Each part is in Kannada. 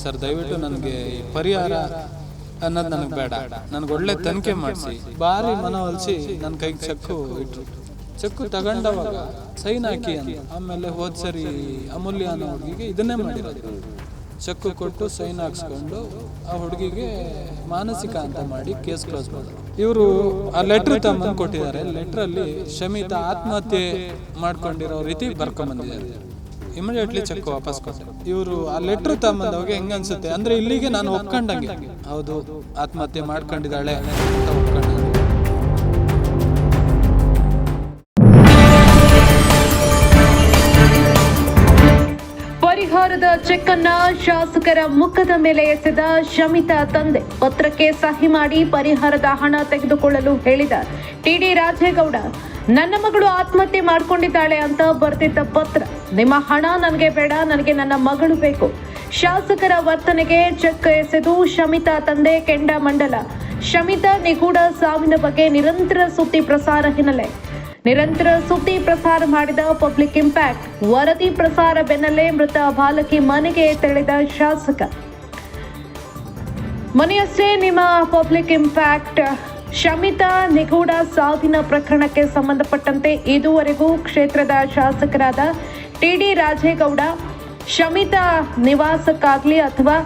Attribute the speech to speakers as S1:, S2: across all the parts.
S1: ಸರ್ ದಯವಿಟ್ಟು ನನಗೆ ಪರಿಹಾರ ಅನ್ನೋದು ನನಗೆ ಬೇಡ, ನನಗೆ ಒಳ್ಳೆ ತನಿಖೆ ಮಾಡಿಸಿ. ಭಾರಿ ಮನವೊಲಿಸಿ ನನ್ನ ಕೈಗೆ ಚೆಕ್ಕು ಇಟ್ರು. ಚೆಕ್ಕು ತಗೊಂಡವಾಗ ಸೈನ್ ಹಾಕಿ ಅಂತ. ಆಮೇಲೆ ಹೋದ್ ಸರಿ ಅಮೂಲ್ಯ ಅನ್ನೋ ಹುಡುಗಿಗೆ ಇದನ್ನೇ ಮಾಡಿರೋದು. ಚೆಕ್ಕು ಕೊಟ್ಟು ಸೈನ್ ಹಾಕ್ಸ್ಕೊಂಡು ಆ ಹುಡುಗಿಗೆ ಮಾನಸಿಕ ಅಂತ ಮಾಡಿ ಕೇಸ್ ಕ್ಲೋಸ್ ಮಾಡಿದ್ರು. ಇವರು ಆ ಲೆಟ್ರ್ ತಮ್ಮಂದು ಕೊಟ್ಟಿದ್ದಾರೆ. ಲೆಟ್ರಲ್ಲಿ ಶಮಿತಾ ಆತ್ಮಹತ್ಯೆ ಮಾಡ್ಕೊಂಡಿರೋ ರೀತಿ ಬರ್ಕೊಂಬಂದಿದ್ದಾರೆ. ಇಮಿಡಿಯೇಟ್ಲಿ ಚೆಕ್ ವಾಪಸ್ ಕೊಟ್ಟೆ. ಇವರು ಆ ಲೆಟ್ರ್ ತಮ್ಮಂದವಾಗ ಹೆಂಗ ಅನ್ಸುತ್ತೆ ಅಂದ್ರೆ ಇಲ್ಲಿಗೆ ನಾನು ಒಪ್ಕೊಂಡಂಗೆ, ಹೌದು ಆತ್ಮಹತ್ಯೆ ಮಾಡ್ಕೊಂಡಿದ್ದಾಳೆ ಅಂತ ಒಪ್ಕೊಂಡ.
S2: ಪರಿಹಾರದ ಚೆಕ್ ಅನ್ನ ಶಾಸಕರ ಮುಖದ ಮೇಲೆ ಎಸೆದ ಶಮಿತಾ ತಂದೆ. ಪತ್ರಕ್ಕೆ ಸಹಿ ಮಾಡಿ ಪರಿಹಾರದ ಹಣ ತೆಗೆದುಕೊಳ್ಳಲು ಹೇಳಿದ ಟಿಡಿ ರಾಜೇಗೌಡ. ನನ್ನ ಮಗಳು ಆತ್ಮಹತ್ಯೆ ಮಾಡ್ಕೊಂಡಿದ್ದಾಳೆ ಅಂತ ಬರ್ತಿದ್ದ ಪತ್ರ. ನಿಮ್ಮ ಹಣ ನನಗೆ ಬೇಡ, ನನಗೆ ನನ್ನ ಮಗಳು ಬೇಕು. ಶಾಸಕರ ವರ್ತನೆಗೆ ಚೆಕ್ ಎಸೆದು ಶಮಿತಾ ತಂದೆ ಕೆಂಡಾಮಂಡಲ. ಶಮಿತಾ ನಿಗೂಢ ಸಾವಿನ ಬಗ್ಗೆ ನಿರಂತರ ಸುದ್ದಿ ಪ್ರಸಾರ ಹಿನ್ನೆಲೆ. ನಿರಂತರ ಸುದ್ದಿ ಪ್ರಸಾರ ಮಾಡಿದ ಪಬ್ಲಿಕ್ ಇಂಪ್ಯಾಕ್ಟ್ ವರದಿ ಪ್ರಸಾರ ಬೆನ್ನಲ್ಲೇ ಮೃತ ಬಾಲಕಿ ಮನೆಗೆ ತೆರಳಿದ ಶಾಸಕ. ಮನೆಯಷ್ಟೇ ನಿಮ್ಮ ಪಬ್ಲಿಕ್ ಇಂಪ್ಯಾಕ್ಟ್. ಶಮಿತಾ ನಿಗೂಢ ಸಾವಿನ ಪ್ರಕರಣಕ್ಕೆ ಸಂಬಂಧಪಟ್ಟಂತೆ ಇದುವರೆಗೂ ಕ್ಷೇತ್ರದ ಶಾಸಕರಾದ ಟಿಡಿ ರಾಜೇಗೌಡ ಶಮಿತಾ ನಿವಾಸಕ್ಕಾಗ್ಲಿ ಅಥವಾ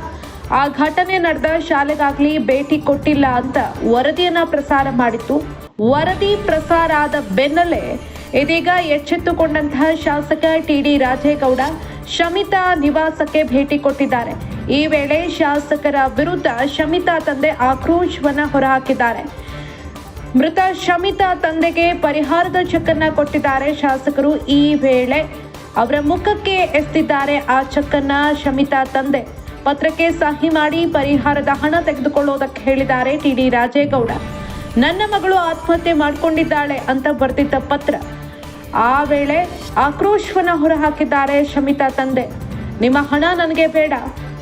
S2: ಆ ಘಟನೆ ನಡೆದ ಶಾಲೆಗಾಗ್ಲಿ ಭೇಟಿ ಕೊಟ್ಟಿಲ್ಲ ಅಂತ ವರದಿಯನ್ನ ಪ್ರಸಾರ ಮಾಡಿತ್ತು. ವರದಿ ಪ್ರಸಾರ ಆದ ಬೆನ್ನಲ್ಲೇ ಇದೀಗ ಎಚ್ಚೆತ್ತುಕೊಂಡಂತಹ ಶಾಸಕ ಟಿಡಿ ರಾಜೇಗೌಡ ಶಮಿತಾ ನಿವಾಸಕ್ಕೆ ಭೇಟಿ ಕೊಟ್ಟಿದ್ದಾರೆ. ಈ ವೇಳೆ ಶಾಸಕರ ವಿರುದ್ಧ ಶಮಿತಾ ತಂದೆ ಆಕ್ರೋಶವನ್ನ ಹೊರಹಾಕಿದ್ದಾರೆ. ಮೃತ ಶಮಿತಾ ತಂದೆಗೆ ಪರಿಹಾರದ ಚೆಕ್ ಅನ್ನ ಕೊಟ್ಟಿದ್ದಾರೆ ಶಾಸಕರು. ಈ ವೇಳೆ ಅವರ ಮುಖಕ್ಕೆ ಎಸೆದಿದ್ದಾರೆ ಆ ಚೆಕ್ ಅನ್ನ ಶಮಿತಾ ತಂದೆ. ಪತ್ರಕ್ಕೆ ಸಹಿ ಮಾಡಿ ಪರಿಹಾರದ ಹಣ ತೆಗೆದುಕೊಳ್ಳೋದಕ್ಕೆ ಹೇಳಿದ್ದಾರೆ ಟಿಡಿ ರಾಜೇಗೌಡ. ನನ್ನ ಮಗಳು ಆತ್ಮಹತ್ಯೆ ಮಾಡ್ಕೊಂಡಿದ್ದಾಳೆ ಅಂತ ಬರ್ತಿದ್ದ ಪತ್ರ. ಆ ವೇಳೆ ಆಕ್ರೋಶವನ್ನ ಹೊರಹಾಕಿದ್ದಾರೆ ಶಮಿತಾ ತಂದೆ. ನಿಮ್ಮ ಹಣ ನನಗೆ ಬೇಡ,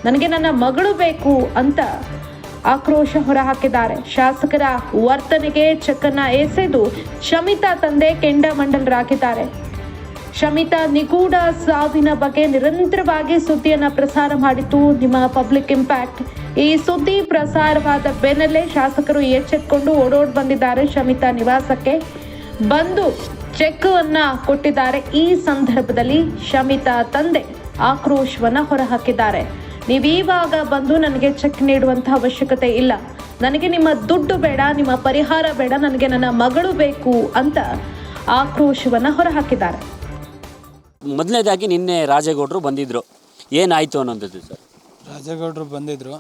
S2: ನನಗೆ ನನ್ನ ಮಗಳು ಬೇಕು ಅಂತ ಆಕ್ರೋಶ ಹೊರಹಾಕಿದ್ದಾರೆ. ಶಾಸಕರ ವರ್ತನೆಗೆ ಚೆಕ್ ಅನ್ನ ಎಸೆದು ಶಮಿತಾ ತಂದೆ ಕೆಂಡಾಮಂಡಲರಾಗಿದ್ದಾರೆ. ಶಮಿತಾ ನಿಗೂಢ ಸಾವಿನ ಬಗ್ಗೆ ನಿರಂತರವಾಗಿ ಸುದ್ದಿಯನ್ನ ಪ್ರಸಾರ ಮಾಡಿತ್ತು ನಿಮ್ಮ ಪಬ್ಲಿಕ್ ಇಂಪ್ಯಾಕ್ಟ್. ಈ ಸುದ್ದಿ ಪ್ರಸಾರವಾದ ಬೆನ್ನಲ್ಲೇ ಶಾಸಕರು ಎಚ್ಚೆತ್ತುಕೊಂಡು ಓಡೋಡ್ ಬಂದಿದ್ದಾರೆ ಶಮಿತಾ ನಿವಾಸಕ್ಕೆ. ಬಂದು ಚೆಕ್ ಅನ್ನ ಕೊಟ್ಟಿದ್ದಾರೆ. ಈ ಸಂದರ್ಭದಲ್ಲಿ ಶಮಿತಾ ತಂದೆ ಆಕ್ರೋಶವನ್ನ ಹೊರಹಾಕಿದ್ದಾರೆ. ನೀವೀವಾಗ ಬಂದು ನನಗೆ ಚೆಕ್ ನೀಡುವಂತಹ ಅವಶ್ಯಕತೆ ಇಲ್ಲ, ನನಗೆ ನಿಮ್ಮ ದುಡ್ಡು ಬೇಡ, ನಿಮ್ಮ ಪರಿಹಾರ ಬೇಡ, ನನಗೆ ನನ್ನ ಮಗಳು ಬೇಕು ಅಂತ ಆಕ್ರೋಶವನ್ನ ಹೊರಹಾಕಿದ್ದಾರೆ.
S3: ಮೊದಲನೇದಾಗಿ ನಿನ್ನೆ ರಾಜೇಗೌಡರು ಬಂದಿದ್ರು, ಏನಾಯ್ತು ಅನ್ನೋಂಥದ್ದು ಸರ್?
S1: ರಾಜೇಗೌಡರು ಬಂದಿದ್ರು,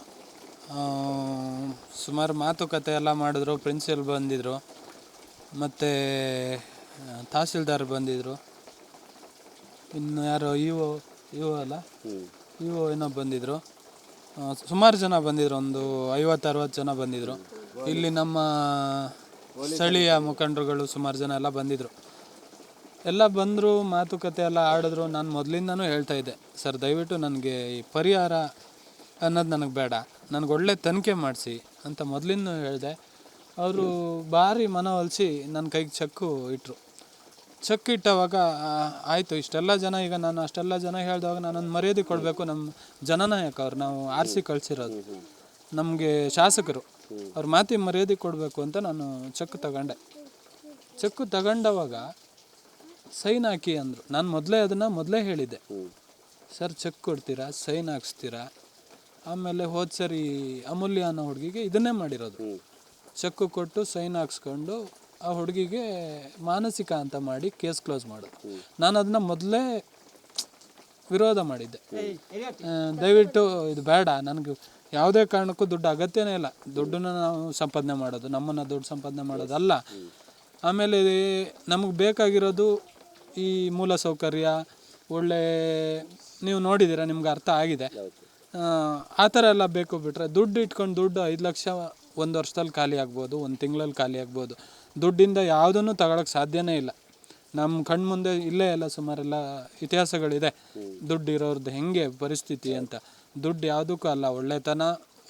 S1: ಸುಮಾರು ಮಾತುಕತೆ ಎಲ್ಲ ಮಾಡಿದ್ರು. ಪ್ರಿನ್ಸಿಪಲ್ ಬಂದಿದ್ರು, ಮತ್ತು ತಹಸೀಲ್ದಾರ್ ಬಂದಿದ್ರು, ಇನ್ನು ಯಾರೋ ಇಒ ಅಲ್ಲ ಇಒ ಏನೋ ಬಂದಿದ್ರು. ಸುಮಾರು ಜನ ಬಂದಿದ್ರು, ಒಂದು 50-60 ಜನ ಬಂದಿದ್ರು. ಇಲ್ಲಿ ನಮ್ಮ ಸ್ಥಳೀಯ ಮುಖಂಡರುಗಳು ಸುಮಾರು ಜನ ಎಲ್ಲ ಬಂದಿದ್ರು. ಎಲ್ಲ ಬಂದರು, ಮಾತುಕತೆ ಎಲ್ಲ ಆಡಿದ್ರು. ನಾನು ಮೊದಲಿಂದನೂ ಹೇಳ್ತಾ ಇದ್ದೆ, ಸರ್ ದಯವಿಟ್ಟು ನನಗೆ ಈ ಪರಿಹಾರ ಅನ್ನೋದು ನನಗೆ ಬೇಡ, ನನಗೆ ಒಳ್ಳೆ ತನಿಖೆ ಮಾಡಿಸಿ ಅಂತ ಮೊದಲಿಂದ ಹೇಳಿದೆ. ಅವರು ಭಾರಿ ಮನವೊಲಿಸಿ ನನ್ನ ಕೈಗೆ ಚೆಕ್ಕು ಇಟ್ಟರು. ಚೆಕ್ ಇಟ್ಟವಾಗ ಆಯಿತು, ಇಷ್ಟೆಲ್ಲ ಜನ, ಈಗ ನಾನು ಅಷ್ಟೆಲ್ಲ ಜನ ಹೇಳಿದವಾಗ ನಾನೊಂದು ಮರ್ಯಾದೆ ಕೊಡಬೇಕು. ನಮ್ಮ ಜನನಾಯಕ ಅವ್ರು, ನಾವು ಆರಿಸಿ ಕಳಿಸಿರೋದು, ನಮಗೆ ಶಾಸಕರು, ಅವ್ರ ಮಾತಿಗೆ ಮರ್ಯಾದೆ ಕೊಡಬೇಕು ಅಂತ ನಾನು ಚೆಕ್ ತಗೊಂಡೆ. ಚೆಕ್ಕು ತಗೊಂಡವಾಗ ಸೈನ್ ಹಾಕಿ ಅಂದರು. ನಾನು ಮೊದಲೇ ಹೇಳಿದ್ದೆ, ಸರ್ ಚೆಕ್ ಕೊಡ್ತೀರಾ, ಸೈನ್ ಹಾಕ್ಸ್ತೀರಾ. ಆಮೇಲೆ ಹೋದ ಸರಿ ಅಮೂಲ್ಯ ಅನ್ನೋ ಹುಡುಗಿಗೆ ಇದನ್ನೇ ಮಾಡಿರೋದು. ಚೆಕ್ಕು ಕೊಟ್ಟು ಸೈನ್ ಹಾಕ್ಸ್ಕೊಂಡು ಆ ಹುಡುಗಿಗೆ ಮಾನಸಿಕ ಅಂತ ಮಾಡಿ ಕೇಸ್ ಕ್ಲೋಸ್ ಮಾಡೋದು. ನಾನು ಅದನ್ನ ಮೊದಲೇ ವಿರೋಧ ಮಾಡಿದ್ದೆ. ದಯವಿಟ್ಟು ಇದು ಬೇಡ, ನನಗೆ ಯಾವುದೇ ಕಾರಣಕ್ಕೂ ದುಡ್ಡು ಅಗತ್ಯನೇ ಇಲ್ಲ. ದುಡ್ಡನ್ನ ನಾವು ಸಂಪಾದನೆ ಮಾಡೋದು, ನಮ್ಮನ್ನು ದುಡ್ಡು ಸಂಪಾದನೆ ಮಾಡೋದಲ್ಲ. ಆಮೇಲೆ ನಮಗೆ ಬೇಕಾಗಿರೋದು ಈ ಮೂಲ ಸೌಕರ್ಯ, ಒಳ್ಳೆ, ನೀವು ನೋಡಿದ್ದೀರಾ, ನಿಮ್ಗೆ ಅರ್ಥ ಆಗಿದೆ. ಆ ಥರ ಎಲ್ಲ ಬೇಕು. ಬಿಟ್ಟರೆ ದುಡ್ಡು ಇಟ್ಕೊಂಡು ದುಡ್ಡು 5 ಲಕ್ಷ ಒಂದು ವರ್ಷದಲ್ಲಿ ಖಾಲಿ ಆಗ್ಬೋದು, ಒಂದು ತಿಂಗಳಲ್ಲಿ ಖಾಲಿ ಆಗ್ಬೋದು. ದುಡ್ಡಿಂದ ಯಾವುದನ್ನು ತಗೊಳಕ್ಕೆ ಸಾಧ್ಯನೇ ಇಲ್ಲ. ನಮ್ಮ ಕಣ್ಮುಂದೆ ಇಲ್ಲೇ ಎಲ್ಲ ಸುಮಾರೆಲ್ಲ ಇತಿಹಾಸಗಳಿದೆ, ದುಡ್ಡು ಇರೋರ್ದು ಹೆಂಗೆ ಪರಿಸ್ಥಿತಿ ಅಂತ. ದುಡ್ಡು ಯಾವುದಕ್ಕೂ ಅಲ್ಲ, ಒಳ್ಳೆತನ,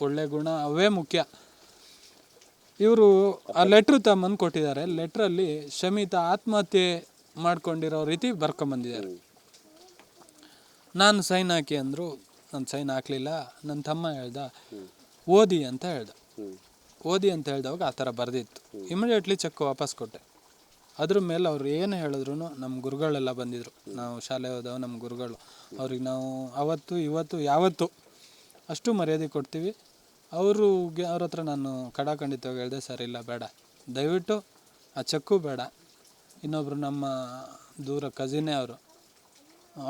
S1: ಒಳ್ಳೆ ಗುಣ ಅವೇ ಮುಖ್ಯ. ಇವರು ಆ ಲೆಟ್ರ್ ತಮ್ಮಂದು ಕೊಟ್ಟಿದ್ದಾರೆ. ಲೆಟ್ರಲ್ಲಿ ಶಮಿತಾ ಆತ್ಮಹತ್ಯೆ ಮಾಡ್ಕೊಂಡಿರೋ ರೀತಿ ಬರ್ಕೊಂಬಂದಿದ್ದಾರೆ. ನಾನು ಸೈನ್ ಹಾಕಿ ಅಂದರು. ನಾನು ಸೈನ್ ಹಾಕಲಿಲ್ಲ. ನನ್ನ ತಮ್ಮ ಹೇಳ್ದ ಓದಿ ಅಂತ ಹೇಳ್ದ. ಓದಿ ಅಂತ ಹೇಳ್ದವಾಗ ಆ ಥರ ಬರೆದಿತ್ತು. ಇಮಿಡಿಯೇಟ್ಲಿ ಚೆಕ್ ವಾಪಸ್ ಕೊಟ್ಟೆ. ಅದ್ರ ಮೇಲೆ ಅವ್ರು ಏನು ಹೇಳಿದ್ರು, ನಮ್ಮ ಗುರುಗಳೆಲ್ಲ ಬಂದಿದ್ದರು, ನಾವು ಶಾಲೆ ಹೋದವ ನಮ್ಮ ಗುರುಗಳು, ಅವ್ರಿಗೆ ನಾವು ಅವತ್ತು ಇವತ್ತು ಯಾವತ್ತು ಅಷ್ಟು ಮರ್ಯಾದೆ ಕೊಡ್ತೀವಿ. ಅವ್ರ ಹತ್ರ ನಾನು ಖಡಾಖಂಡಿತವಾಗಿ ಹೇಳಿದೆ, ಸರ್ ಇಲ್ಲ ಬೇಡ, ದಯವಿಟ್ಟು ಆ ಚೆಕ್ಕು ಬೇಡ. ಇನ್ನೊಬ್ಬರು ನಮ್ಮ ದೂರ ಕಸಿನೇ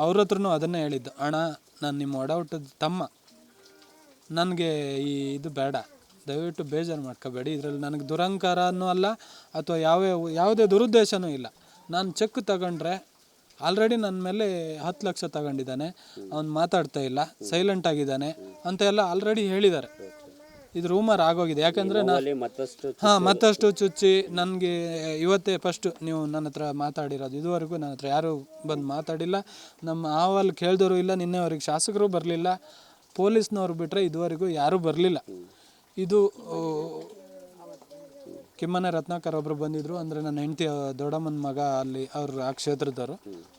S1: ಅವ್ರ ಹತ್ರನೂ ಅದನ್ನೇ ಹೇಳಿದ್ದು, ಅಣ್ಣ ನಾನು ನಿಮ್ಮ ಒಡ ಹುಟ್ಟಿದ ತಮ್ಮ, ನನಗೆ ಇದು ಬೇಡ, ದಯವಿಟ್ಟು ಬೇಜಾರು ಮಾಡ್ಕೋಬೇಡಿ. ಇದರಲ್ಲಿ ನನಗೆ ದುರಂಕಾರನೂ ಅಲ್ಲ ಅಥವಾ ಯಾವುದೇ ದುರುದ್ದೇಶನೂ ಇಲ್ಲ. ನಾನು ಚೆಕ್ ತಗೊಂಡ್ರೆ ಆಲ್ರೆಡಿ ನನ್ನ ಮೇಲೆ 10 ಲಕ್ಷ ತಗೊಂಡಿದ್ದಾನೆ, ಅವ್ನು ಮಾತಾಡ್ತಾ ಇಲ್ಲ, ಸೈಲೆಂಟ್ ಆಗಿದ್ದಾನೆ ಅಂತ ಎಲ್ಲ ಆಲ್ರೆಡಿ ಹೇಳಿದ್ದಾರೆ. ಇದು ರೂಮರ್ ಆಗೋಗಿದೆ. ಯಾಕಂದರೆ ಮತ್ತಷ್ಟು ಚುಚ್ಚಿ ನನಗೆ ಇವತ್ತೇ ಫಸ್ಟು ನೀವು ನನ್ನ ಹತ್ರ ಮಾತಾಡಿರೋದು. ಇದುವರೆಗೂ ನನ್ನ ಹತ್ರ ಯಾರೂ ಬಂದು ಮಾತಾಡಿಲ್ಲ. ನಮ್ಮ ಆವಲ್ಲಿ ಕೇಳಿದವರು ಇಲ್ಲ, ನಿನ್ನೆವರೆಗೆ ಶಾಸಕರು ಬರಲಿಲ್ಲ, ಪೊಲೀಸ್ನವ್ರು ಬಿಟ್ಟರೆ ಇದುವರೆಗೂ ಯಾರೂ ಬರಲಿಲ್ಲ. ಇದು ಕಿಮ್ಮನೆ ರತ್ನಾಕರ್ ಒಬ್ಬರು ಬಂದಿದ್ದರು, ಅಂದರೆ ನನ್ನ ಹೆಂಡತಿ ದೊಡ್ಡಮ್ಮನ ಮಗ, ಅಲ್ಲಿ ಅವರು ಆ ಕ್ಷೇತ್ರದವರು,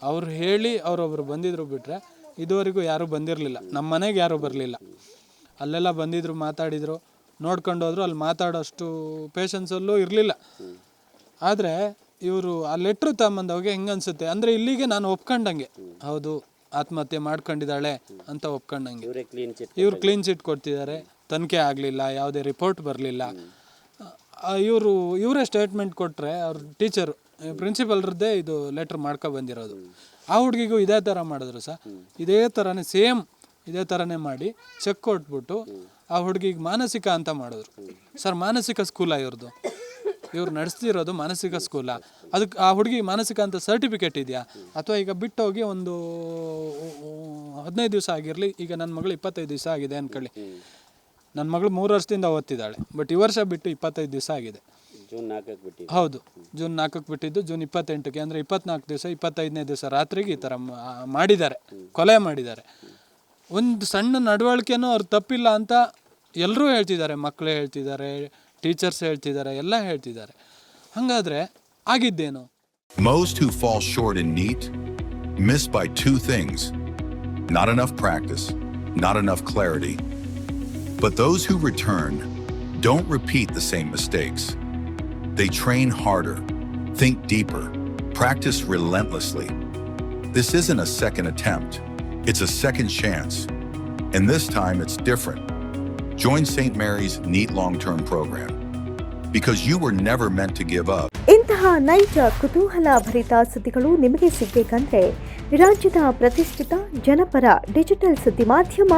S1: ಅವ್ರು ಹೇಳಿ ಅವರೊಬ್ಬರು ಬಂದಿದ್ರು ಬಿಟ್ಟರೆ ಇದುವರೆಗೂ ಯಾರೂ ಬಂದಿರಲಿಲ್ಲ. ನಮ್ಮ ಮನೆಗೆ ಯಾರೂ ಬರಲಿಲ್ಲ. ಅಲ್ಲೆಲ್ಲ ಬಂದಿದ್ರು, ಮಾತಾಡಿದರು, ನೋಡ್ಕೊಂಡು ಹೋದ್ರು. ಅಲ್ಲಿ ಮಾತಾಡೋಷ್ಟು ಪೇಷನ್ಸಲ್ಲೂ ಇರಲಿಲ್ಲ. ಆದರೆ ಇವರು ಆ ಲೆಟ್ರು ತಗೊಂಬಂದವಾಗ ಹೆಂಗೆ ಅನಿಸುತ್ತೆ ಅಂದರೆ, ಇಲ್ಲಿಗೆ ನಾನು ಒಪ್ಕೊಂಡಂಗೆ, ಹೌದು ಆತ್ಮಹತ್ಯೆ ಮಾಡ್ಕೊಂಡಿದ್ದಾಳೆ ಅಂತ ಒಪ್ಕೊಂಡಂಗೆ. ಇವರು ಕ್ಲೀನ್ ಚಿಟ್ ಕೊಡ್ತಿದ್ದಾರೆ, ತನಿಖೆ ಆಗಲಿಲ್ಲ, ಯಾವುದೇ ರಿಪೋರ್ಟ್ ಬರಲಿಲ್ಲ. ಇವರೇ ಸ್ಟೇಟ್ಮೆಂಟ್ ಕೊಟ್ಟರೆ, ಅವ್ರ ಟೀಚರು ಪ್ರಿನ್ಸಿಪಲ್ರದ್ದೇ ಇದು ಲೆಟ್ರ್ ಮಾಡ್ಕೊ ಬಂದಿರೋದು. ಆ ಹುಡುಗಿಗೂ ಇದೇ ಥರ ಮಾಡಿದ್ರು ಸರ್, ಇದೇ ಥರನೇ ಸೇಮ್ ಇದೇ ಥರನೇ ಮಾಡಿ ಚೆಕ್ ಕೊಟ್ಬಿಟ್ಟು ಆ ಹುಡುಗಿಗೆ ಮಾನಸಿಕ ಅಂತ ಮಾಡಿದ್ರು. ಸರ್ ಮಾನಸಿಕ ಸ್ಕೂಲ ಇವ್ರು ನಡೆಸ್ತಿರೋದು ಮಾನಸಿಕ ಸ್ಕೂಲ? ಅದಕ್ಕೆ ಆ ಹುಡುಗಿ ಮಾನಸಿಕ ಅಂತ ಸರ್ಟಿಫಿಕೇಟ್ ಇದೆಯಾ? ಅಥವಾ ಈಗ ಬಿಟ್ಟು ಹೋಗಿ ಒಂದು 15 ದಿವಸ ಆಗಿರಲಿ, ಈಗ ನನ್ನ ಮಗಳು 25 ದಿವಸ ಆಗಿದೆ ಅಂದ್ಕೊಳ್ಳಿ. ನನ್ನ ಮಗಳು 3 ವರ್ಷದಿಂದ ಓದ್ತಿದ್ದಾಳೆ, ಬಟ್ ಈ ವರ್ಷ ಬಿಟ್ಟು 25 ದಿವಸ ಆಗಿದೆ. ಹೌದು, ಜೂನ್ 4ಕ್ಕೆ ಬಿಟ್ಟಿದ್ದು, ಜೂನ್ 28ಕ್ಕೆ ಅಂದರೆ 24 ದಿವಸ, 25ನೇ ದಿವಸ ರಾತ್ರಿಗೆ ಈ ಥರ ಮಾಡಿದ್ದಾರೆ, ಕೊಲೆ ಮಾಡಿದ್ದಾರೆ. ಒಂದು ಸಣ್ಣ ನಡವಳಿಕೆನೂ ಅವ್ರು ತಪ್ಪಿಲ್ಲ ಅಂತ ಎಲ್ಲರೂ ಹೇಳ್ತಿದ್ದಾರೆ, ಮಕ್ಕಳೇ ಹೇಳ್ತಿದ್ದಾರೆ, ಟೀಚರ್ಸ್ ಹೇಳ್ತಿದ್ದಾರೆ, ಎಲ್ಲ ಹೇಳ್ತಿದ್ದಾರೆ. ಹಾಗಾದರೆ ಆಗಿದ್ದೇನು?
S4: Most who fall short in NEET miss by 2 things: not enough practice, not enough clarity. But those who return don't repeat the same mistakes. They train harder, think deeper, practice relentlessly. This isn't a second attempt, it's a second chance. And this time it's different. Join St. Mary's NEET long-term program. Because you were never meant to give up.
S5: ಇಂತಹ ನೈಜ ಕುತೂಹಲ ಭರಿತ ಸುದ್ದಿಗಳು ನಿಮಗೆ ಸಿಗಬೇಕಂದ್ರೆ ರಾಜ್ಯದ ಪ್ರತಿಷ್ಠಿತ ಜನಪರ ಡಿಜಿಟಲ್ ಸುದ್ದಿ ಮಾಧ್ಯಮ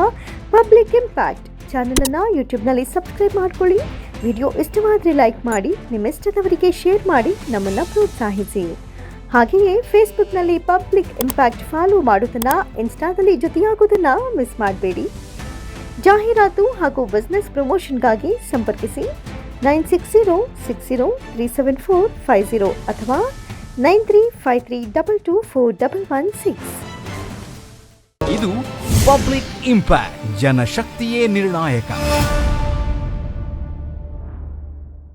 S5: ಪಬ್ಲಿಕ್ ಇಂಪ್ಯಾಕ್ಟ್ ಚಾನೆಲ್ ಅನ್ನು ಯೂಟ್ಯೂಬ್ನಲ್ಲಿ ಸಬ್ಸ್ಕ್ರೈಬ್ ಮಾಡ್ಕೊಳ್ಳಿ. ವಿಡಿಯೋ ಇಷ್ಟವಾದರೆ ಲೈಕ್ ಮಾಡಿ, ನಿಮ್ಮ ಇಷ್ಟದವರಿಗೆ ಶೇರ್ ಮಾಡಿ, ನಮ್ಮನ್ನು ಪ್ರೋತ್ಸಾಹಿಸಿ. ಹಾಗೆಯೇ ಫೇಸ್ಬುಕ್ನಲ್ಲಿ ಪಬ್ಲಿಕ್ ಇಂಪ್ಯಾಕ್ಟ್ ಫಾಲೋ ಮಾಡೋದನ್ನು, ಇನ್ಸ್ಟಾದಲ್ಲಿ ಜೊತೆಯಾಗೋದನ್ನು ಮಿಸ್ ಮಾಡಬೇಡಿ. ಜಾಹೀರಾತು ಹಾಗೂ ಬಿಸ್ನೆಸ್ ಪ್ರಮೋಷನ್ಗಾಗಿ ಸಂಪರ್ಕಿಸಿ 9606037450 ಅಥವಾ 9353224116.
S6: ಇದು ಪಬ್ಲಿಕ್ ಇಂಪ್ಯಾಕ್ಟ್, ಜನಶಕ್ತಿಯೇ ನಿರ್ಣಾಯಕ.